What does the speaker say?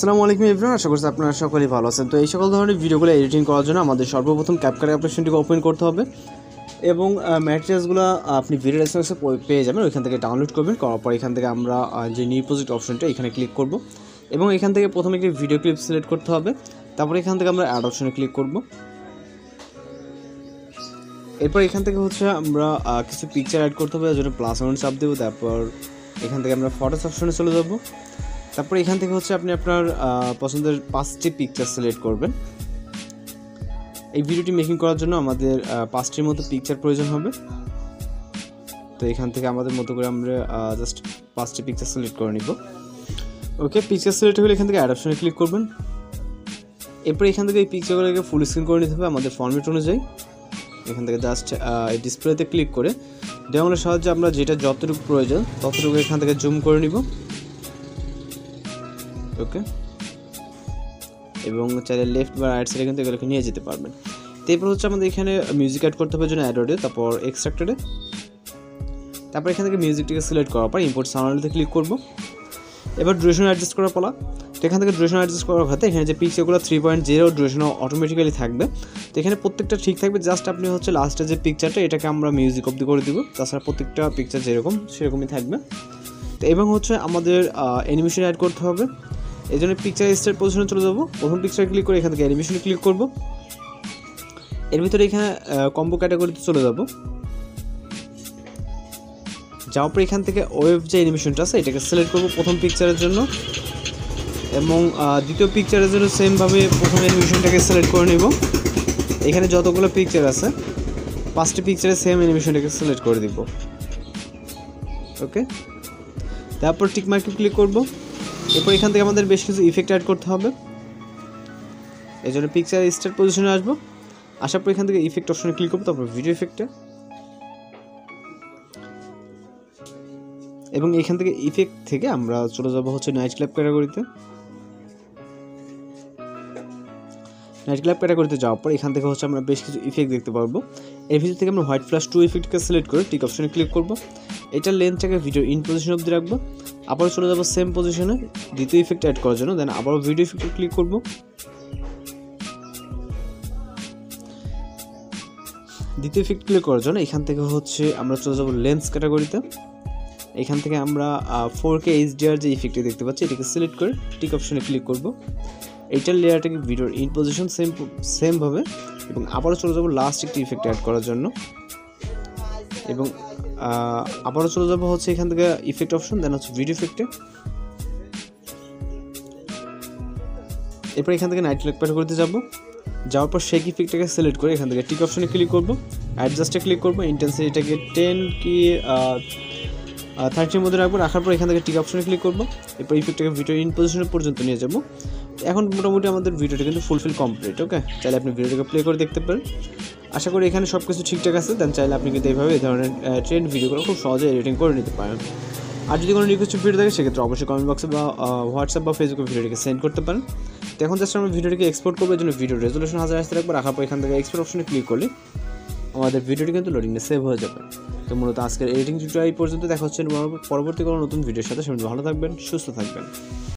আসসালামু আলাইকুম এভরিওয়ান, আশা করছি আপনারা সকলেই ভালো আছেন। তো এই সকল ধরনের ভিডিওগুলো এডিটিং করার জন্য আমাদের সর্বপ্রথম ক্যাপকাট অ্যাপ্লিকেশনটিকে ওপেন করতে হবে এবং ম্যাটেরিয়ালসগুলো আপনি ভিডিও ডেসক্রিপশনে পেয়ে যাবেন, ওইখান থেকে ডাউনলোড করবেন। করার পর এখান থেকে আমরা যে নিউ প্রজেক্ট অপশনটা এখানে ক্লিক করব এবং এখান থেকে প্রথমে একটি ভিডিও ক্লিপ সিলেক্ট করতে হবে। তারপর এখান থেকে আমরা অ্যাড অপশনে ক্লিক করব। এরপর এখান থেকে আমরা কিছু পিকচার অ্যাড করতে হবে, জন্য প্লাস ওয়ান চাপ দেবো। তারপর এখান থেকে আমরা ফটোস অপশনে চলে যাব। তারপর এখান থেকে আপনি আপনার পছন্দের 5টি পিকচার সিলেক্ট করবেন। এই ভিডিওটি মেকিং করার জন্য আমাদের 5টির মতো পিকচার প্রয়োজন হবে। তো এখান থেকে আমাদের মতো করে আমরা জাস্ট 5টি পিকচার সিলেক্ট করে নিব। ওকে, পিকচার সিলেক্ট হলে এখান থেকে অ্যাড অপশনে ক্লিক করবেন। এরপর এখান থেকে এই পিকচারগুলোকে ফুল স্ক্রিন করে নিতে হবে আমাদের ফরম্যাট অনুযায়ী। এখান থেকে জাস্ট এই ডিসপ্লেতে ক্লিক করে ডেমোর সাহায্যে আমরা যেটা যতটুকু প্রয়োজন ততটুকু এখান থেকে জুম করে নিব। ওকে, এবং চাইলে লেফট বা রাইট সাইডে কিন্তু এগুলোকে নিয়ে যেতে পারবেন। তো এরপর আমাদের এখানে মিউজিক অ্যাড করতে হবে, জন্য অ্যাড অডিও, তারপর এক্সট্রাক্টেডে। তারপর এখান থেকে মিউজিকটিকে সিলেক্ট করার পর ইম্পোর্ট সাউন্ডে ক্লিক করব। এবার ডিউরেশন অ্যাডজাস্ট করার পালা। তো এখান থেকে ডিউরেশন অ্যাডজাস্ট করার কথা এখানে যে পিকচারগুলো 3.0 ডিউরেশন অটোমেটিক্যালি থাকবে। তো এখানে প্রত্যেকটা ঠিক থাকবে, জাস্ট আপনি লাস্টে যে পিকচারটা এটাকে আমরা মিউজিক অবধি করে দিব। তাছাড়া প্রত্যেকটা পিকচার যেরকম সেরকমই থাকবে। তো এবং আমাদের অ্যানিমেশন অ্যাড করতে হবে। এই জন্য পিকচার স্টার্ট পজিশনে চলে যাব। প্রথম পিকচার ক্লিক করে এখান থেকে অ্যানিমেশনে ক্লিক করব। এর ভিতরে এখানে কম্বো ক্যাটাগরিতে চলে যাব। যাওয়ার পর এখান থেকে ওয়েভ যে অ্যানিমেশনটা আছে এটাকে সিলেক্ট করব প্রথম পিকচারের জন্য, এবং দ্বিতীয় পিকচারের জন্য সেমভাবে প্রথম অ্যানিমেশনটাকে সিলেক্ট করে নেব। এখানে যতগুলো পিকচার আছে 5টি পিকচারে সেম অ্যানিমেশনটাকে সিলেক্ট করে দিব। ওকে, তারপর টিক মার্কে ক্লিক করব। এরপর এখান থেকে আমাদের বেশ কিছু ইফেক্ট অ্যাড করতে হবে। এই জন্য পিকচার স্টার্ট পজিশনে আসবো। আসার পর এখান থেকে ইফেক্ট অপশনে ক্লিক করবো, তারপর ভিডিও ইফেক্টে, এবং এখান থেকে ইফেক্ট থেকে আমরা চলে যাব নাইট ক্লাব ক্যাটাগরিতে। নাইট ক্লাব ক্যাটাগরিতে যাওয়ার পর এখান থেকে আমরা বেশ কিছু ইফেক্ট দেখতে পারবো। এর ভিতর থেকে আমরা হোয়াইট ফ্ল্যাশ 2 ইফেক্টকে সিলেক্ট করে টিক অপশনে ক্লিক করব। এটার লেন্থটাকে ভিডিও ইন পজিশন অবধি রাখবো। আবার চলে যাব সেম পজিশনে দ্বিতীয় ইফেক্ট অ্যাড করার জন্য, দেন আবারও ভিডিও ইফেক্টে ক্লিক করব। দ্বিতীয় ইফেক্ট ক্লিক করার জন্য এখান থেকে আমরা চলে যাব লেন্স ক্যাটাগরিতে। এখান থেকে আমরা 4K HDR যে ইফেক্টটি দেখতে পাচ্ছি এটাকে সিলেক্ট করে টিক অপশনে ক্লিক করব। এইটার লেয়ারটাকে ভিডিওর ইন পজিশন সেমভাবে, এবং আবারও চলে যাব লাস্ট একটি ইফেক্ট অ্যাড করার জন্য, এবং আবারও চলে যাব এখান থেকে ইফেক্ট অপশন, দেন ভিডিও ইফেক্টে। এরপর এখান থেকে নাইট ক্লাব ক্যাটাগরিতে যাব। যাওয়ার পর শেক ইফেক্টটাকে সিলেক্ট করে এখান থেকে টিক অপশনে ক্লিক করব, অ্যাডজাস্টে ক্লিক করব, ইন্টেন্সিটিটাকে 10 কি 30-এর মধ্যে রাখবো। রাখার পর এখান থেকে টিক অপশনে ক্লিক করব। এরপর ইফেক্টটাকে ভিডিও ইন পজিশনের পর্যন্ত নিয়ে যাব। এখন মোটামুটি আমাদের ভিডিওটা কিন্তু ফুলফিল কমপ্লিট। ওকে, চাইলে আপনি ভিডিওটাকে প্লে করে দেখতে পারেন। আশা করি এখানে সব কিছু ঠিকঠাক আছে। দেন চাইলে আপনি কিন্তু এইভাবে এই ধরনের ট্রেন্ড ভিডিওগুলো খুব সহজে এডিটিং করে নিতে পারেন। আর যদি কোনো রিকোয়েস্ট ভিডিও থাকে সেক্ষেত্রে অবশ্যই কমেন্ট বক্সে বা হোয়াটসঅ্যাপ বা ফেসবুকে ভিডিওটিকে সেন্ড করতে পারেন। তো এখন জাস্ট আমরা ভিডিওটিকে এক্সপোর্ট করবো, জন্য ভিডিও রেজলিউশন 1000 আসতে রাখবো। রাখার পর এখান থেকে এক্সপোর্ট অপশনে ক্লিক করলে আমাদের ভিডিওটি কিন্তু লোডিংয়ে সেভ হয়ে যাবে। তো মূলত আজকের এডিটিং টিউটোরিয়াল এই পর্যন্ত। দেখা হচ্ছে পরবর্তী কোনো নতুন ভিডিওর সাথে। সেটা ভালো থাকবেন, সুস্থ থাকবেন।